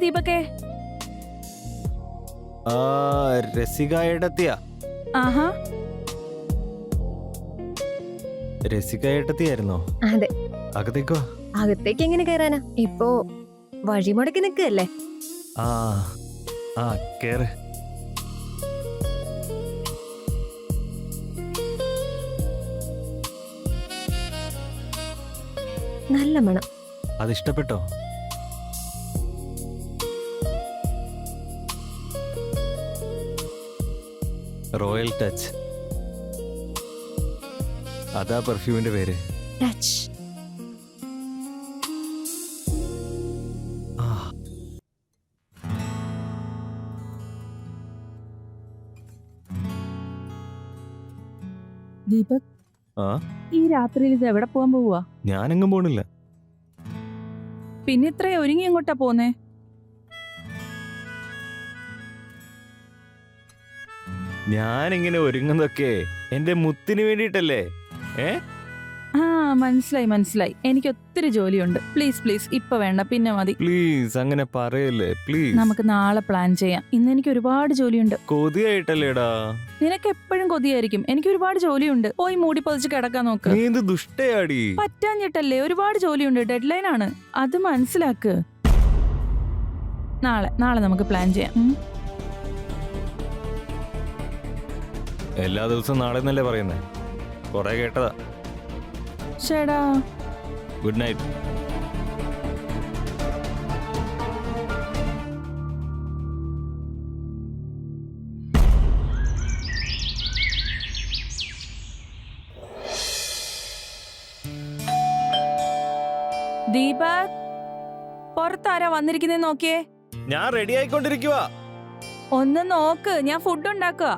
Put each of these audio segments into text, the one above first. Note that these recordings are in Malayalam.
ദീപകേ? രസികയെത്തിയാ? ആഹാ, രസികയെത്തിയായിരുന്നോ? അതെ. അകത്തേക്കോ? അകത്തേക്ക് എങ്ങനെ കയറാനാ? ഇപ്പോ വഴിമുടക്കി നിൽക്കല്ലേ? കേറ്. നല്ല മണം. അതിഷ്ടപ്പെട്ടോ? റോയൽ ടച്ച്, അതാ പെർഫ്യൂമിന്റെ പേര്. ടച്ച്. ദീപക്, ഈ രാത്രിയിൽ ഇത് എവിടെ പോവാൻ പോവാ? ഞാനെങ്ങും പോണില്ല. പിന്നെ ഇത്ര ഒരുങ്ങി എങ്ങോട്ടാ പോന്നേ? ഞാനിങ്ങനെ ഒരുങ്ങുന്നതൊക്കെ എന്റെ മുത്തിന് വേണ്ടിട്ടല്ലേ? മനസ്സിലായി. എനിക്ക് ഒത്തിരി ജോലിയുണ്ട്. പ്ലീസ് ഇപ്പൊ വേണ്ട, പിന്നെ മതി. പ്ലീസ് അങ്ങനെ പറയല്ലേ, പ്ലീസ്. നമുക്ക് നാളെ പ്ലാൻ ചെയ്യാം. ഇന്ന് എനിക്ക് ഒരുപാട് ജോലിയുണ്ട്. കൊതിയായിട്ടല്ലേടാ? നിനക്ക് എപ്പോഴും കൊതിയായിരിക്കും. എനിക്ക് ഒരുപാട് ജോലിയുണ്ട്. പോയി മൂടി പൊതിച്ച് കിടക്കാൻ നോക്ക്. നീ എന്ത് ദുഷ്ടയാടി? പറ്റാഞ്ഞിട്ടല്ലേ? ഒരുപാട് ജോലിയുണ്ട്. ഡെഡ്ലൈൻ ആണ്, അത് മനസ്സിലാക്ക്. നാളെ നമുക്ക് പ്ലാൻ ചെയ്യാം. എല്ലാ ദിവസവും നാളെ എന്നല്ലേ പറയുന്നേ? കൊറേ കേട്ടതാ. ചേടാ, ഗുഡ് നൈറ്റ്. ദീപക്, പുറത്താരാ വന്നിരിക്കുന്നേ നോക്കിയേ. ഞാൻ റെഡി ആയിക്കൊണ്ടിരിക്കുവാ. ഒന്ന് നോക്ക്, ഞാൻ ഫുഡ് ഉണ്ടാക്കുക.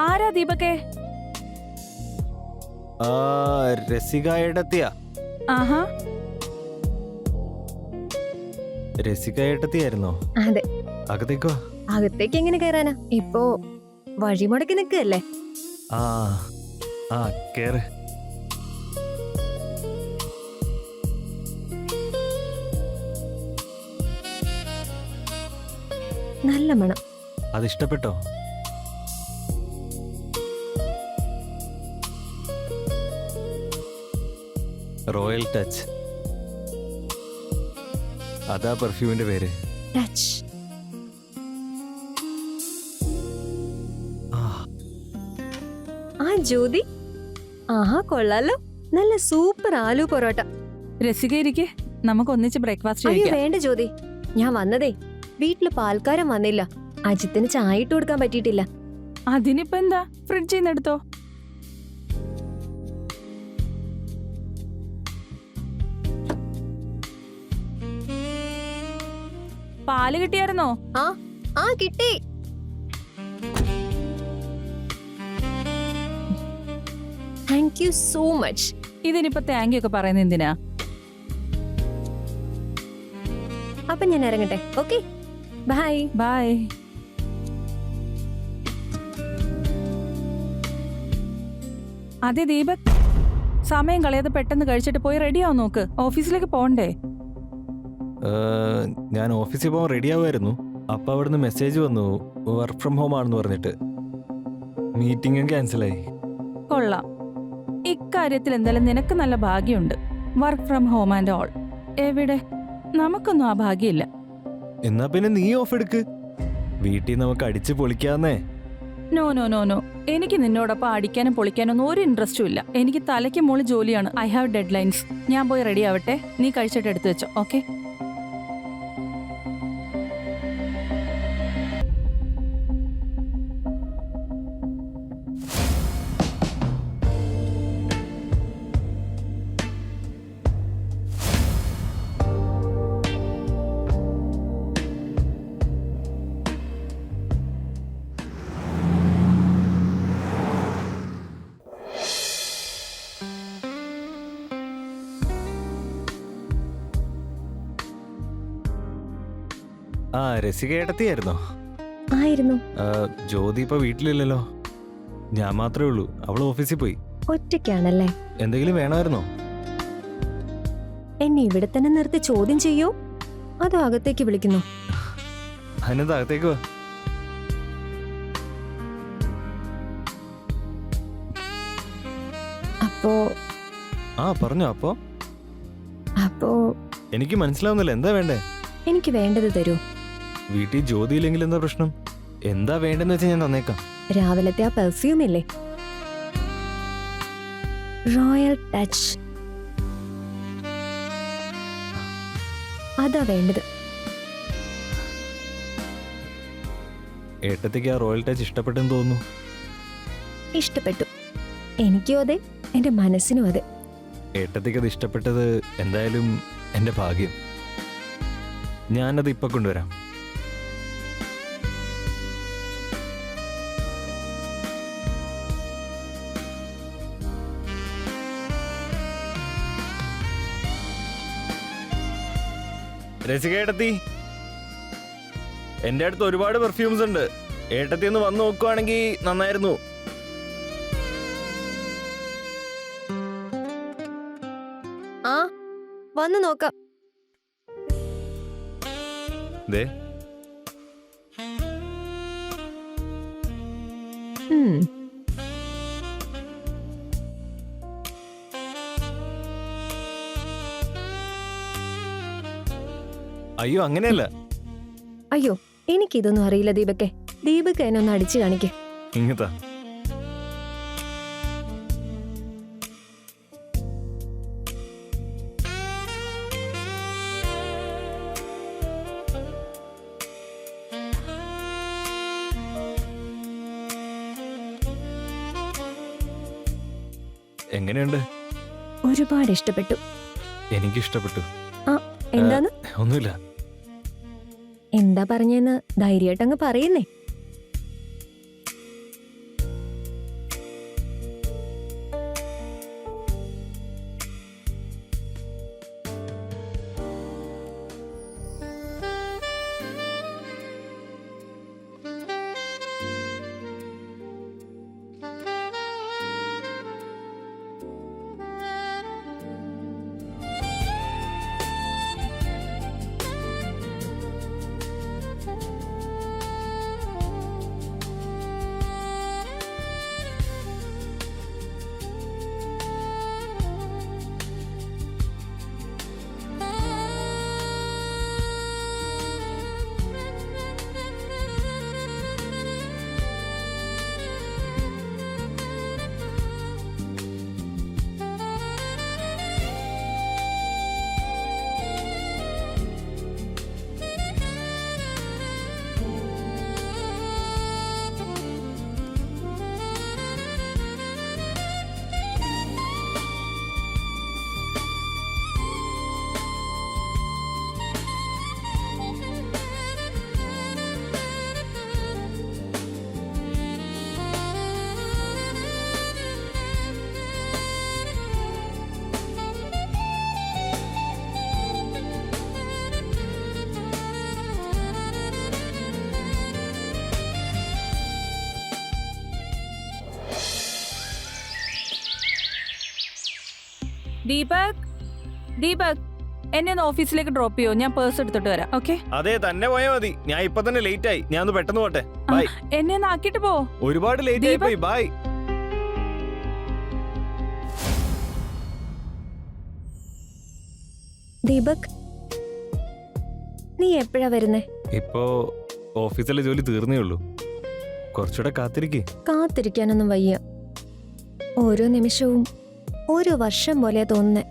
ആരാ ദീപകേ? രസികയെത്തിയാ? ആഹാ, രസികയെത്തിയായിരുന്നോ? അതെ. അകത്തേക്കോ? അകത്തേക്ക് എങ്ങനെ കയറാനാ? ഇപ്പോ വഴിമുടക്കി നിൽക്കല്ലേ? കേറ്. നല്ല മണം. അതിഷ്ടപ്പെട്ടോ? റോയൽ ടച്ച്, അതാ പെർഫ്യൂമിന്റെ പേര്. ടച്ച്. ജ്യോതി, ആഹാ, കൊള്ളാലോ. നല്ല സൂപ്പർ ആലു പൊറോട്ട. രസിക ഇരിക്കെ, നമുക്ക് ഒന്നിച്ച് ബ്രേക്ക്ഫാസ്റ്റ് അയ്യോ കഴിക്കാം. വേണ്ട ജ്യോതി, ഞാൻ വന്നതേ വീട്ടില് പാൽക്കാരൻ വന്നില്ല. അജിത്തിന് ചായ ഇട്ട് കൊടുക്കാൻ പറ്റിയിട്ടില്ല. അതിനിപ്പോ എന്താ, ഫ്രിഡ്ജിൽ നിന്ന് എടുത്തോ. പാല് കിട്ടിയായിരുന്നോ? ആ കിട്ടി. Thank you so much. ഇതിനിപ്പോ താങ്ക് യു ഒക്കെ പറയുന്നത് എന്തിനാ? അപ്പൊ ഞാൻ ഇറങ്ങട്ടെ. Okay, bye. ബൈ. അതെ ദീപക്, സമയം കളയാതെ പെട്ടെന്ന് കഴിച്ചിട്ട് പോയി റെഡിയാവും നോക്ക്. ഓഫീസിലേക്ക് പോണ്ടേ? ഞാൻ ഓഫീസിൽ പോകാൻ റെഡി ആവുമായിരുന്നു. അപ്പൊ അവിടുന്ന് മെസ്സേജ് വന്നു, വർക്ക് ഫ്രം ഹോം ആണെന്ന് പറഞ്ഞിട്ട്. മീറ്റിംഗും ക്യാൻസലായി. കൊള്ളാം. ഇക്കാര്യത്തിൽ എന്തായാലും നിനക്ക് നല്ല ഭാഗ്യമുണ്ട്. Work from home and all. എവിടെ, നമുക്കൊന്നും ആ ഭാഗ്യമില്ല. എന്നാ പിന്നെ നീ ഓഫ് എടുക്ക്. വീട്ടിൽ നമുക്ക് അടിച്ച് പൊളിക്കാന്നേ. നോ നോ നോ നോ, എനിക്ക് നിന്നോടൊപ്പം അടിക്കാനും പൊളിക്കാനൊന്നും ഒരു ഇൻട്രസ്റ്റും ഇല്ല. എനിക്ക് തലയ്ക്ക് മുകളിൽ ജോലിയാണ്. I have dead lines. ഞാൻ പോയി റെഡി ആവട്ടെ. നീ കഴിച്ചിട്ട് എടുത്തു വെച്ചോ. ഓക്കെ. ആ രസിക ഏട്ടത്തിയായിരുന്നോ? ആയിരുന്നു. ജ്യോതി ഇപ്പൊ വീട്ടിലില്ലല്ലോ. ഞാൻ മാത്രമേ ഉള്ളൂ. അവൾ ഓഫീസിൽ പോയി. ഒറ്റയ്ക്കാണല്ലേ? എന്തെങ്കിലും വേണമായിരുന്നോ? എന്നെ ഇവിടെ തന്നെ നിർത്തി ചോദ്യം ചെയ്യൂ, അതോ അകത്തേക്ക് വിളിക്കുന്നു? അതിനെന്താ അകത്തേക്ക് വാ. അപ്പോ പറഞ്ഞോ. അപ്പോ എനിക്ക് മനസ്സിലാവുന്നില്ല, എന്താ വേണ്ടേ? എനിക്ക് വേണ്ടത് തരൂ. വീട്ടിൽ ജ്യോതി ഇല്ലെങ്കിൽ എന്താ പ്രശ്നം? എന്താ വേണ്ടെന്ന് വെച്ചാൽ ഞാൻ തന്നേക്കാം. രാവിലത്തെ ആ പെർഫ്യൂം ഇല്ലേ, റോയൽ ടച്ച്, അതാ വേണ്ടത്. ഏട്ടത്തേക്ക് ആ റോയൽ ടച്ച് ഇഷ്ടപ്പെട്ടെന്ന് തോന്നുന്നു. ഇഷ്ടപ്പെട്ടു. എനിക്കും അതെ, എന്റെ മനസ്സിനും അതെ. ഏട്ടത്തേക്ക് അത് ഇഷ്ടപ്പെട്ടത് എന്തായാലും എന്റെ ഭാഗ്യം. ഞാനത് ഇപ്പൊ കൊണ്ടുവരാം. രസിക ഏട്ടത്തി, എന്റെ അടുത്ത് ഒരുപാട് പെർഫ്യൂംസ് ഉണ്ട്. ഏട്ടത്തി ഒന്ന് വന്ന് നോക്കുവാണെങ്കിൽ നന്നായിരുന്നു. ആ വന്നു നോക്കാം. ദേ, ഉം. അയ്യോ അങ്ങനെയല്ല. അയ്യോ, എനിക്കിതൊന്നും അറിയില്ല ദീപക്കെ. ദീപക്ക് എന്നെ ഒന്ന് അടിച്ചു കാണിക്ക്. ഇങ്ങത്താ. എങ്ങനെയുണ്ട്? ഒരുപാട് ഇഷ്ടപ്പെട്ടു. എനിക്കിഷ്ടപ്പെട്ടു. എന്താന്ന്? ഒന്നുമില്ല. എന്താ പറഞ്ഞെന്ന് ധൈര്യമായിട്ടങ്ങ് പറയുന്നേ. ദീപക്, ദീപക്, എന്നെ ഒന്ന് ഓഫീസിലേക്ക് ഡ്രോപ്പ് ചെയ്യോ? ഞാൻ പേഴ്സ് എടുത്തിട്ട് വരാം. ഓക്കെ? അതെ, തന്നെ പോയാ മതി. ഞാൻ ഇപ്പൊ തന്നെ ലേറ്റ് ആയി. ഞാൻ ഒന്ന് പെട്ടെന്ന് പോട്ടെ. ബൈ. എന്നെ ഒന്ന് ആക്കിയിട്ട് പോ. ഒരുപാട് ലേറ്റ് ആയി പോയി. ബൈ. ദീപക്, നീ എപ്പോഴാ വരുന്നേ? ഇപ്പോ ഓഫീസിലെ ജോലി തീർന്നേ ഉള്ളൂ. കുറച്ചുകൂടെ കാത്തിരിക്കേ. കാത്തിരിക്കാനൊന്നും വയ്യ. ഓരോ നിമിഷവും ഓരോ വർഷം പോലെയാ തോന്നുന്നേ.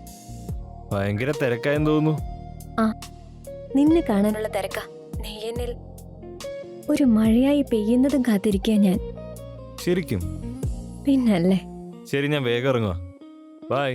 ഭയങ്കര തിരക്കായെന്ന് തോന്നുന്നു. ആ, നിന്നെ കാണാനുള്ള തിരക്കാ. നീ എന്നിൽ ഒരു മഴയായി പെയ്യുന്നതും കാത്തിരിക്കുക ഞാൻ. ശരിക്കും? പിന്നല്ലേ. ശരി, ഞാൻ വേഗം ഇറങ്ങുക. ബൈ.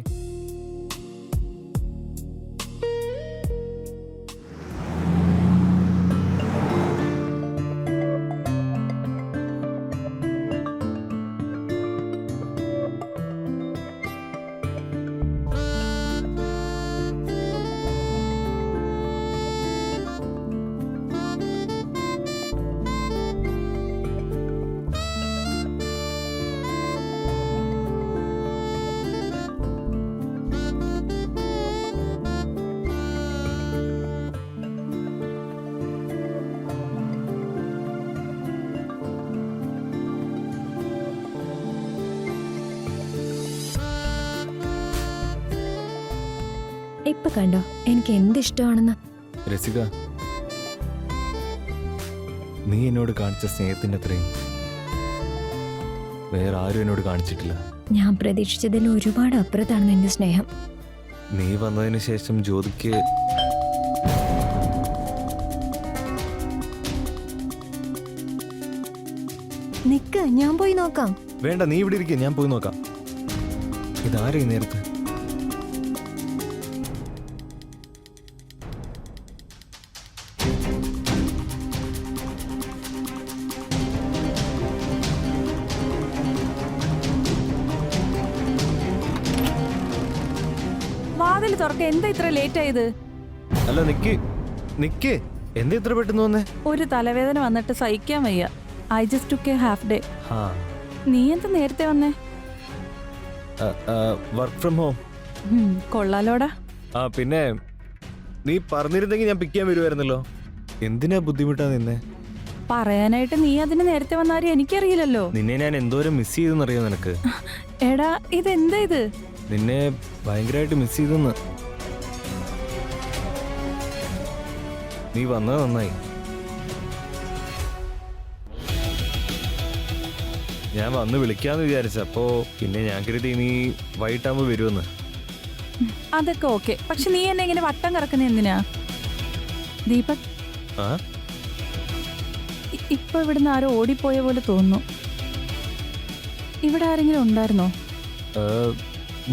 ഇപ്പൊ കണ്ടോ എനിക്ക് എന്ത് ഇഷ്ടമാണെന്ന്. രസിക, നീ എന്നോട് കാണിച്ച സ്നേഹത്തിന്റെ അത്രയും വേറെ ആരും എന്നോട് കാണിച്ചിട്ടില്ല. ഞാൻ പ്രതീക്ഷിച്ചതിൽ ഒരുപാട് അപ്പുറത്താണ് നിന്റെ സ്നേഹം. നീ വന്നതിന് ശേഷം ജ്യോതിക്ക് നിക്ക്, ഞാൻ പോയി നോക്കാം. വേണ്ട, നീ ഇവിടെ ഇരിക്കുക, ഞാൻ പോയി നോക്കാം. ഇതാരേ നേരത്തെ? വാതിൽ തുറക്ക, എന്താ ഇത്ര ലേറ്റ് ആയത്? അല്ല, നിക്ക് നിക്ക്, എന്താ ഇത്ര പെട്ടെന്ന് വന്നേ? ഒരു തലവേദന വന്നിട്ട് സഹിക്കാൻ വയ്യ. I just took a half day. ആ, നീ എന്താ നേരത്തെ വന്നേ? Work from home. കൊള്ളാലോടാ. ആ, പിന്നെ നീ പറഞ്ഞിരുന്നെങ്കിൽ ഞാൻ പിക്ക് ചെയ്യാൻ വരുമായിരുന്നല്ലോ. എന്തിനാ ബുദ്ധിമുട്ടാ നിന്നെ? പറയാനായിട്ട് നീ അതിന് നേരത്തെ വന്നാരും എനിക്കറിയില്ലല്ലോ. നിന്നെ ഞാൻ എന്തോരം മിസ് ചെയ്തെന്നറിയോ നിനക്ക്? എടാ, ഇതെന്താ ഇത്? നിന്നെ ഭയങ്കരമായിട്ട് മിസ് ചെയ്തെന്ന്. നീ വന്നത് നന്നായി. ഞാൻ വന്ന് വിളിക്കാന്ന് വിചാരിച്ചപ്പോ പിന്നെ ഞാൻ കരുതി നീ വൈകിട്ടാകുമ്പോ വരുമെന്ന്. അതൊക്കെ ഓക്കെ, പക്ഷെ നീ എന്നെ ഇങ്ങനെ വട്ടം കറക്കുന്ന എന്തിനാ? ദീപക്, ആ, ഇപ്പൊ ഇവിടുന്ന് ആരോ ഓടിപ്പോയ പോലെ തോന്നുന്നു. ഇവിടെ ആരെങ്കിലും ഉണ്ടായിരുന്നോ?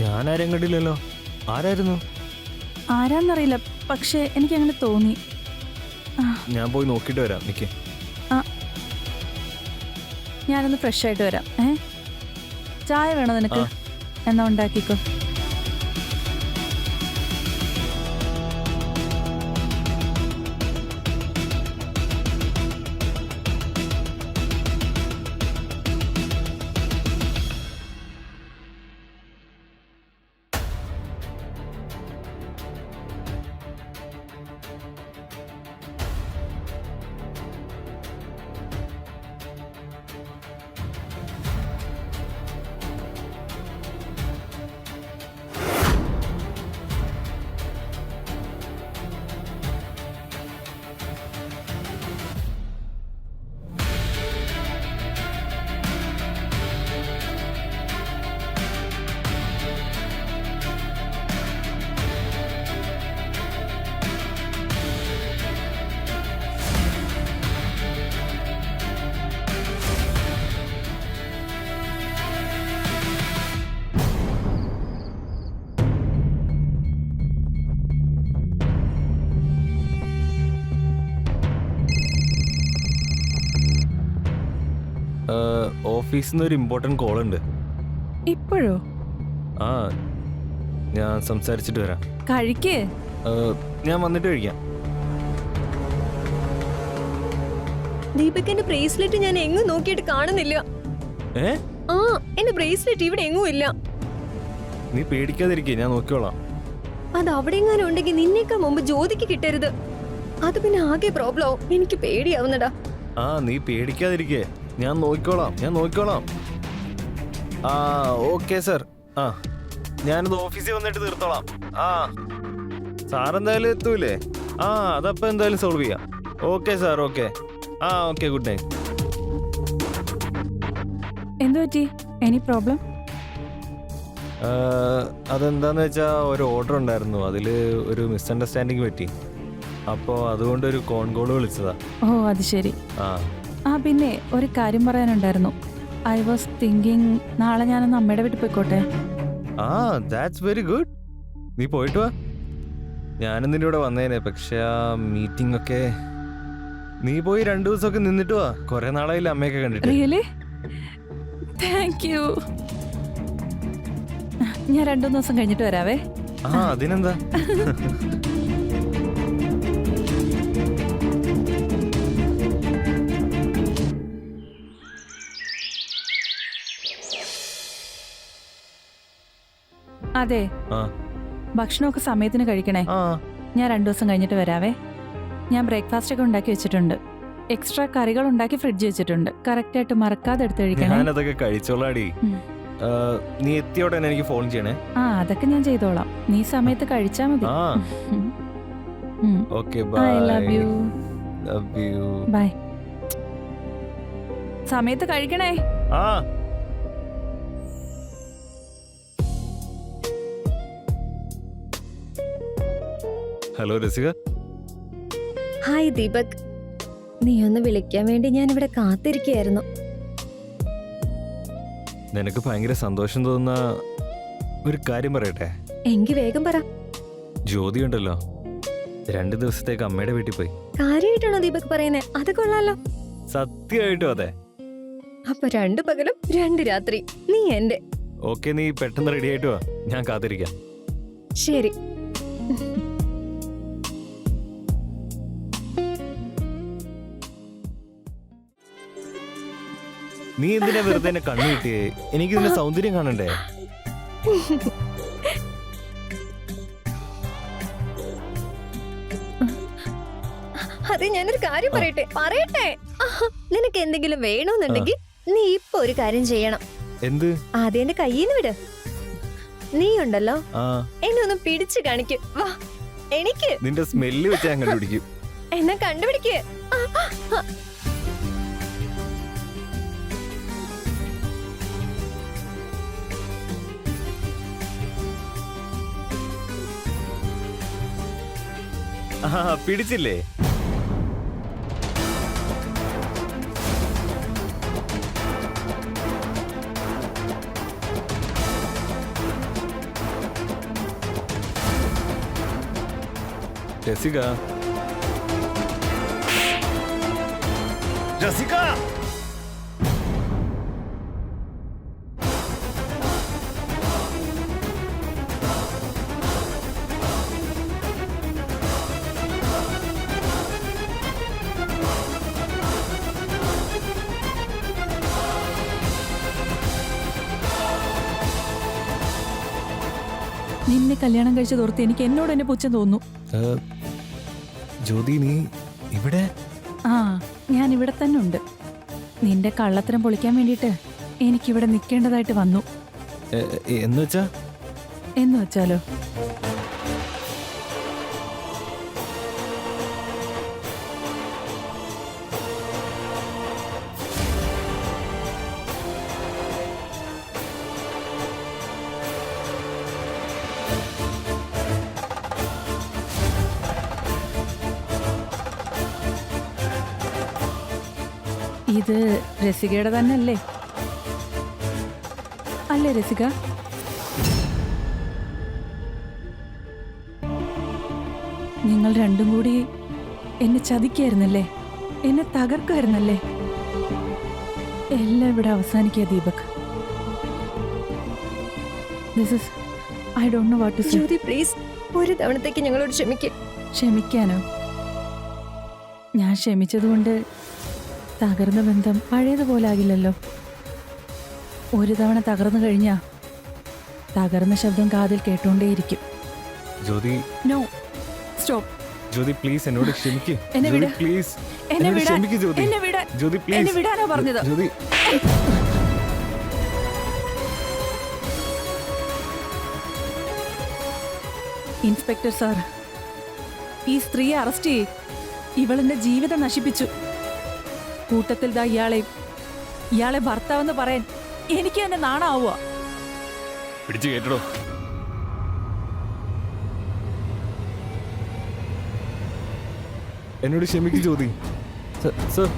ഞാൻ ആരെയും കണ്ടില്ലല്ലോ. ആരായിരുന്നു? ആരാന്നറിയില്ല, പക്ഷെ എനിക്കങ്ങനെ തോന്നി. ഞാൻ പോയി നോക്കിയിട്ട് വരാം. നിക്ക്. ഞാനൊന്ന് ഫ്രഷ് ആയിട്ട് വരാം. ചായ വേണോ നിനക്ക്? എന്നാ ഉണ്ടാക്കിക്കോ. ഓഫീസിൽ നിന്ന് ഒരു ഇമ്പോർട്ടൻറ്റ് കോൾ ഉണ്ട്. ഇപ്പോഴോ? ആ, ഞാൻ സംസാരിച്ചിട്ട് വരാം. കഴിക്കേ. ഞാൻ വന്നിട്ട് കഴിക്കാം. ദീപകിന്റെ ബ്രേസ്ലെറ്റ് ഞാൻ എങ്ങും നോക്കിയിട്ട് കാണുന്നില്ല. ആ, എന്റെ ബ്രേസ്ലെറ്റ് ഇവിടെ എങ്ങും ഇല്ല. നീ പേടിക്കാതിരിക്കേ, ഞാൻ നോക്കിക്കോളാം. അത് അവിടെ എങ്ങാനും ഉണ്ടെങ്കിൽ നിന്നേക്കാൾ മുമ്പ് ജ്യോതിക്ക് കിട്ടരുത്. അത് പിന്നെ ആകെ പ്രോബ്ലം ആവും. എനിക്ക് പേടിയാവുന്നടാ. ആ, നീ പേടിക്കാതിരിക്കേ, ഞാൻ നോക്കിക്കോളാം. ആ, ഓക്കെ സർ. ആ, ഞാനിത് ഓഫീസിൽ വന്നിട്ട് തീർത്തോളാം. ആ, സാറെന്തായാലും എത്തൂലേ? ആ, അതപ്പോൾ എന്തായാലും സോൾവ് ചെയ്യാം. Okay sir, okay. ആ, ഓക്കെ, ഗുഡ് നൈറ്റ്. എന്തു പറ്റി? Any problem? അതെന്താന്ന് വെച്ചാൽ ഒരു ഓർഡർ ഉണ്ടായിരുന്നു, അതിൽ ഒരു മിസ്അണ്ടർസ്റ്റാൻഡിങ് പറ്റി. അപ്പോൾ അതുകൊണ്ടൊരു കോൺ കോൾ വിളിച്ചതാ. ഓ, അത് ശരി. ആ, പിന്നെ ഒരു കാര്യം പറയാനുണ്ടായിരുന്നു. ഐ വാസ് തിങ്കിങ് നാളെ ഞാനൊന്ന് അമ്മയുടെ വീട്ടിൽ പോയിക്കോട്ടെ. ആ, ദാറ്റ്സ് വെരി ഗുഡ്. നീ പോയിട്ട് വാ. ഞാനും നിന്റെ കൂടെ വന്നേനെ, പക്ഷെ ആ മീറ്റിംഗ് ഒക്കെ നീ പോയി 2 ദിവസമൊക്കെ നിന്നിട്ട് വാ. കുറെ നാളായില്ല അമ്മയൊക്കെ കണ്ടിട്ട്. റിയലി? Thank you. ഞാൻ 2-3 ദിവസം കഴിഞ്ഞിട്ട് വരാവേ. ആ, അതിനെന്താ. അതെ, ഭക്ഷണമൊക്കെ സമയത്തിന് കഴിക്കണേ. ഞാൻ 2 ദിവസം കഴിഞ്ഞിട്ട് വരാവേ. ഞാൻ ബ്രേക്ക്ഫാസ്റ്റ് ഒക്കെ ഉണ്ടാക്കി വെച്ചിട്ടുണ്ട്. എക്സ്ട്രാ കറികൾ ഉണ്ടാക്കി ഫ്രിഡ്ജ് വെച്ചിട്ടുണ്ട്. കറക്റ്റ് ആയിട്ട് മറക്കാതെ എടുത്ത് കഴിക്കണേ. ഞാനതൊക്കെ കഴിച്ചോളാടി. നീ എത്തിയോടെ എനിക്ക് ഫോൺ ചെയ്യണേ. ആ അതൊക്കെ ഞാൻ ചെയ്തോളാം. നീ സമയത്ത് കഴിച്ചാ മതി. ആ okay bye. I love you. Love you. Bye. സമയത്ത് കഴിക്കണേ. ആ ഹലോ രസിക. ഹായ് ദീപക്, നീ ഒന്ന് വിളിക്കാൻ വേണ്ടി ഞാൻ ഇവിടെ കാത്തിരിക്കുകയായിരുന്നു. നിനക്ക് ഭയങ്കര സന്തോഷം തോന്നുന്ന ഒരു കാര്യം പറയട്ടെ. എങ്കി വേഗം പറ. ജ്യോതി ഉണ്ടല്ലോ, 2 ദിവസത്തേക്ക് അമ്മയുടെ വീട്ടിൽ പോയി. കാര്യമായിട്ടാണോ ദീപക് പറയുന്നേ? അത് കൊള്ളാലോ. സത്യമായിട്ടും അതെ. അപ്പൊ 2 പകലും 2 രാത്രി നീ എന്റെ. ഓക്കെ, നീ പെട്ടെന്ന് റെഡി ആയിട്ട് വാ, ഞാൻ കാത്തിരിക്കാം. ശരി. നീ എന്തിനാ വെറുതെ എന്നെ കണ്ണു കിട്ടിയേ? എനിക്ക് ഇതിന്റെ സൗന്ദര്യം കാണണ്ടേ? അതെ, ഞാനൊരു കാര്യം പറയട്ടെ. നിനക്ക് എന്തെങ്കിലും വേണമെന്നുണ്ടെങ്കിൽ നീ ഇപ്പൊ ഒരു കാര്യം ചെയ്യണം. എന്ത്? ആദ്യം എന്റെ കയ്യിൽ നിന്ന് വിട്. നീ ഉണ്ടല്ലോ, എന്നെ ഒന്ന് പിടിച്ചു കാണിക്ക്. വാ, എനിക്ക് നിന്റെ സ്മെല്ല് വെച്ച് ഞാൻ കണ്ടുപിടിക്കും. എന്നെ കണ്ടുപിടിക്ക്. പിടിച്ചില്ലേ? രസിക, രസിക, നിന്നെ കല്യാണം കഴിച്ചു തോർത്ത് എനിക്ക് എന്നോട് എന്നെ പുച്ഛം തോന്നുന്നു. ജ്യോതി, നീ ഇവിടെ? ആ, ഞാൻ ഇവിടെ തന്നെ ഉണ്ട്. നിന്റെ കള്ളത്തരം പൊളിക്കാൻ വേണ്ടിയിട്ട് എനിക്കിവിടെ നിൽക്കേണ്ടതായിട്ട് വന്നു. എന്ന് വെച്ചാലോ, ഇത് രസികയുടെ തന്നെ അല്ലേ? അല്ലേ രസിക? നിങ്ങൾ രണ്ടും കൂടി എന്നെ ചതിക്കായിരുന്നല്ലേ, എന്നെ തകർക്കായിരുന്നല്ലേ? എല്ലാം ഇവിടെ അവസാനിക്കുക Deepak. I don't know what to say. Jyoti, please, ഒരു തവണത്തേക്ക് ഞങ്ങളോട് ക്ഷമിക്ക്. ക്ഷമിക്കാനോ? ഞാൻ ക്ഷമിച്ചതുകൊണ്ട് തകർന്ന ബന്ധം പഴയതുപോലെ ആകില്ലല്ലോ. ഒരു തവണ തകർന്നു കഴിഞ്ഞാ തകർന്ന ശബ്ദം കാതിൽ കേട്ടോണ്ടേയിരിക്കും. Jyothi, no, stop. Jyothi please, എന്നോട് ക്ഷമിക്ക്. എന്നെ വിട്. പ്ലീസ്, എന്നെ വിടാൻ. ക്ഷമിക്ക് ജ്യോതി. എന്നെ വിടാൻ. ജ്യോതി പ്ലീസ്. എന്നെ വിടാനാ പറഞ്ഞത്. ജ്യോതി. ഇൻസ്പെക്ടർ സാർ, ഈ സ്ത്രീയെ അറസ്റ്റ് ചെയ്യ്. ഇവളെന്റെ ജീവിതം നശിപ്പിച്ചു. കൂട്ടത്തിൽ ദാ ഇയാളെ ഭർത്താവെന്ന് പറയാൻ എനിക്ക് തന്നെ നാണാവുക. പിടിച്ചു കേട്ടോ. എന്നോട് ക്ഷമിക്ക് ജ്യോതി. സർ